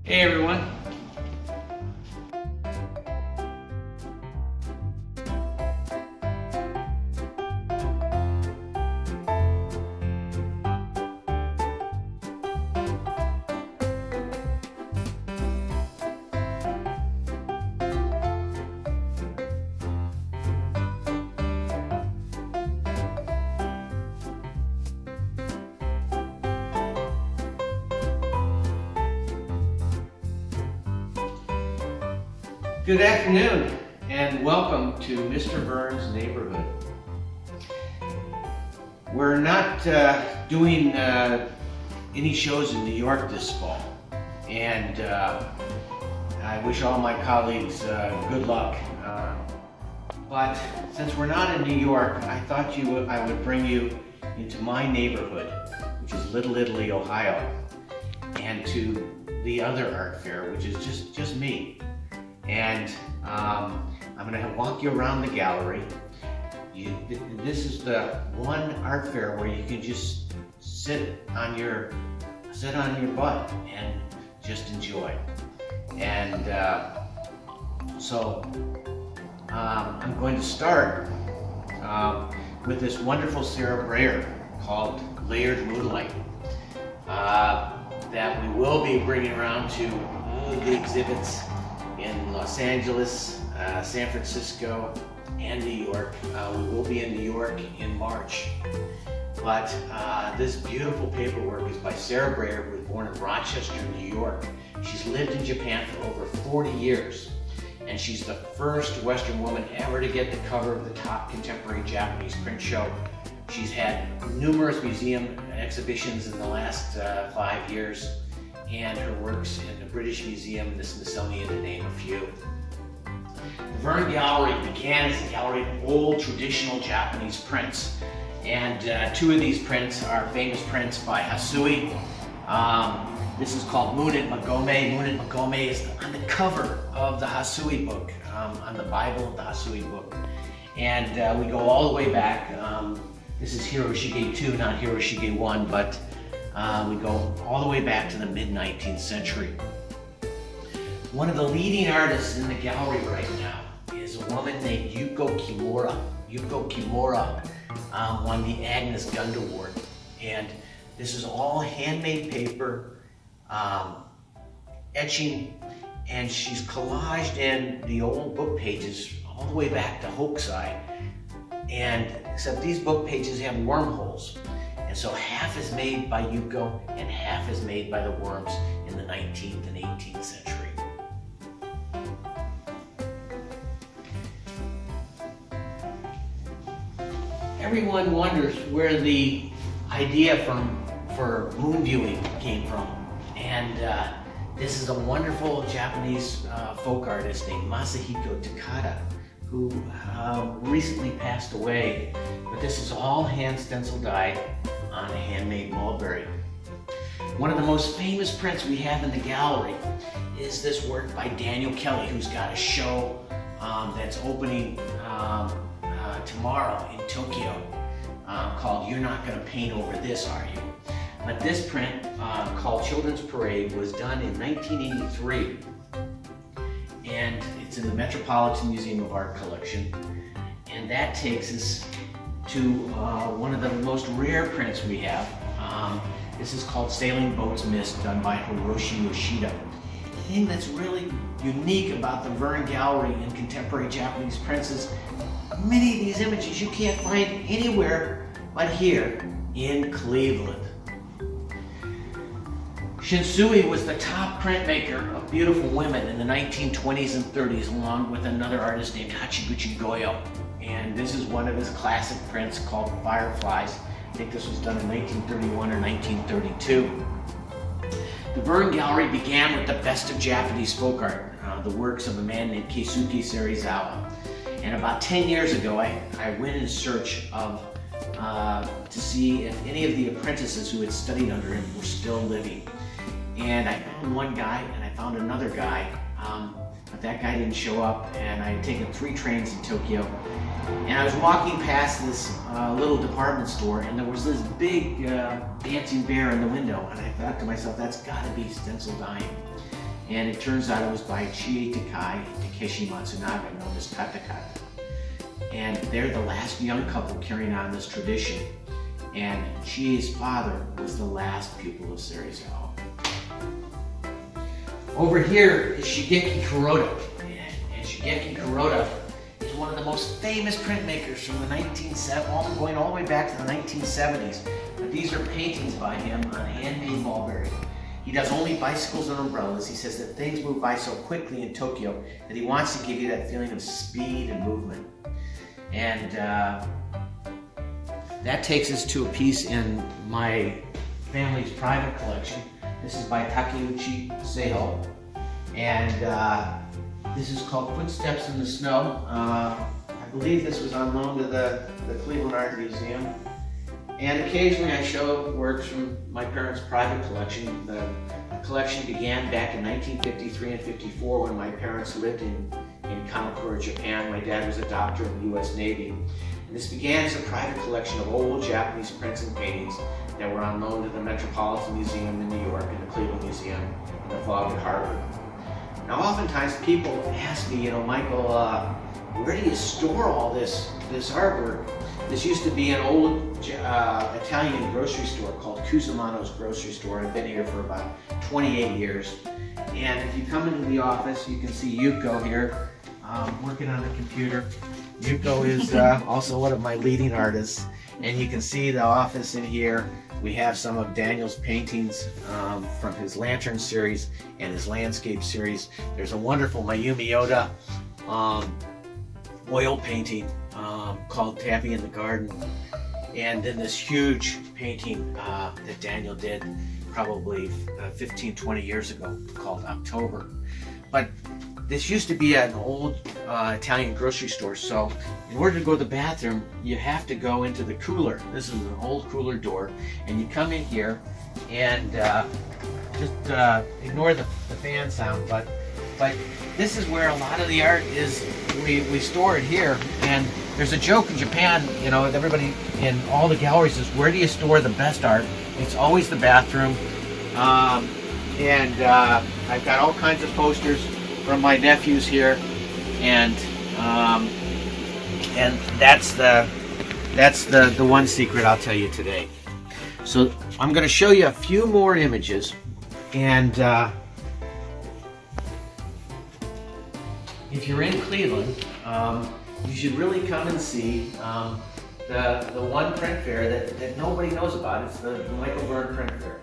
Hey everyone. Good afternoon and welcome to Mr. Verne's neighborhood. We're not doing any shows in New York this fall, and I wish all my colleagues good luck. But since we're not in New York, I thought I would bring you into my neighborhood, which is Little Italy, Ohio, and to the other art fair, which is just me. And I'm going to walk you around the gallery. This is the one art fair where you can just sit on your butt and just enjoy. And so I'm going to start with this wonderful Sarah Breyer called Layered Moonlight that we will be bringing around to the exhibits in Los Angeles, San Francisco, and New York. We will be in New York in March. But this beautiful paperwork is by Sarah Breyer, who was born in Rochester, New York. She's lived in Japan for over 40 years, and she's the first Western woman ever to get the cover of the top contemporary Japanese print show. She's had numerous museum exhibitions in the last 5 years, and her works in the British Museum, the Smithsonian, to name a few. The Verne Gallery began as a gallery of old traditional Japanese prints, and two of these prints are famous prints by Hasui. This is called Moon at Magome. Moon at Magome is on the cover of the Hasui book, on the Bible of the Hasui book. And we go all the way back. This is Hiroshige 2, not Hiroshige 1, but we go all the way back to the mid-19th century. One of the leading artists in the gallery right now is a woman named Yuko Kimura. Yuko Kimura won the Agnes Gund Award. And this is all handmade paper, etching, and she's collaged in the old book pages all the way back to Hokusai. And except these book pages have wormholes. And so half is made by Yuko and half is made by the worms in the 19th and 18th century. Everyone wonders where the idea for moon viewing came from. And this is a wonderful Japanese folk artist named Masahiko Takada, who recently passed away. But this is all hand stencil dyed on a handmade mulberry. One of the most famous prints we have in the gallery is this work by Daniel Kelly, who's got a show that's opening tomorrow in Tokyo called You're Not Gonna Paint Over This, Are You? But this print called Children's Parade was done in 1983, and it's in the Metropolitan Museum of Art collection. And that takes us to one of the most rare prints we have. This is called Sailing Boats Mist, done by Hiroshi Yoshida. The thing that's really unique about the Verne Gallery in contemporary Japanese prints is many of these images you can't find anywhere but here in Cleveland. Shinsui was the top printmaker of beautiful women in the 1920s and 30s, along with another artist named Hachiguchi Goyo. And this is one of his classic prints called Fireflies. I think this was done in 1931 or 1932. The Verne Gallery began with the best of Japanese folk art, the works of a man named Keisuke Serizawa. And about 10 years ago, I went in search of to see if any of the apprentices who had studied under him were still living. And I found one guy and I found another guy, but that guy didn't show up, and I had taken 3 trains in Tokyo. And I was walking past this little department store, and there was this big dancing bear in the window, and I thought to myself, that's gotta be stencil dyeing. and it turns out it was by Chie Takai and Takeshi Matsunaga, known as Katakata. And they're the last young couple carrying on this tradition. And Chie's father was the last pupil of Serizawa. Over here is Shigeki Kuroda. And Shigeki Kuroda is one of the most famous printmakers from the 1970s, going all the way back to the 1970s. But these are paintings by him on handmade mulberry. He does only bicycles and umbrellas. He says that things move by so quickly in Tokyo that he wants to give you that feeling of speed and movement. And that takes us to a piece in my family's private collection. This is by Takeuchi Seiho, and this is called Footsteps in the Snow. I believe this was on loan to the Cleveland Art Museum. And occasionally I show works from my parents' private collection. The collection began back in 1953 and 54 when my parents lived in Kamakura, Japan. My dad was a doctor in the U.S. Navy. And this began as a private collection of old Japanese prints and paintings that were on loan to the Metropolitan Museum in New York and the Cleveland Museum in the Fog at Harvard. Now oftentimes people ask me, Michael, where do you store all this artwork? This used to be an old Italian grocery store called Cusimano's Grocery Store. I've been here for about 28 years. And if you come into the office, you can see Yuko here working on the computer. Yuko is also one of my leading artists. And you can see the office in here. We have some of Daniel's paintings from his Lantern series and his landscape series. There's a wonderful Mayumi Yoda oil painting called Tabby in the Garden. And then this huge painting that Daniel did probably 15, 20 years ago called October. But this used to be an old Italian grocery store, so in order to go to the bathroom, you have to go into the cooler. This is an old cooler door, and you come in here and just ignore the fan sound, but this is where a lot of the art is. We store it here, and there's a joke in Japan, everybody in all the galleries is, where do you store the best art? It's always the bathroom. And I've got all kinds of posters from my nephews here, and that's the one secret I'll tell you today. So I'm going to show you a few more images, and if you're in Cleveland, you should really come and see the one print fair that nobody knows about. It's the Michael Verne Print Fair.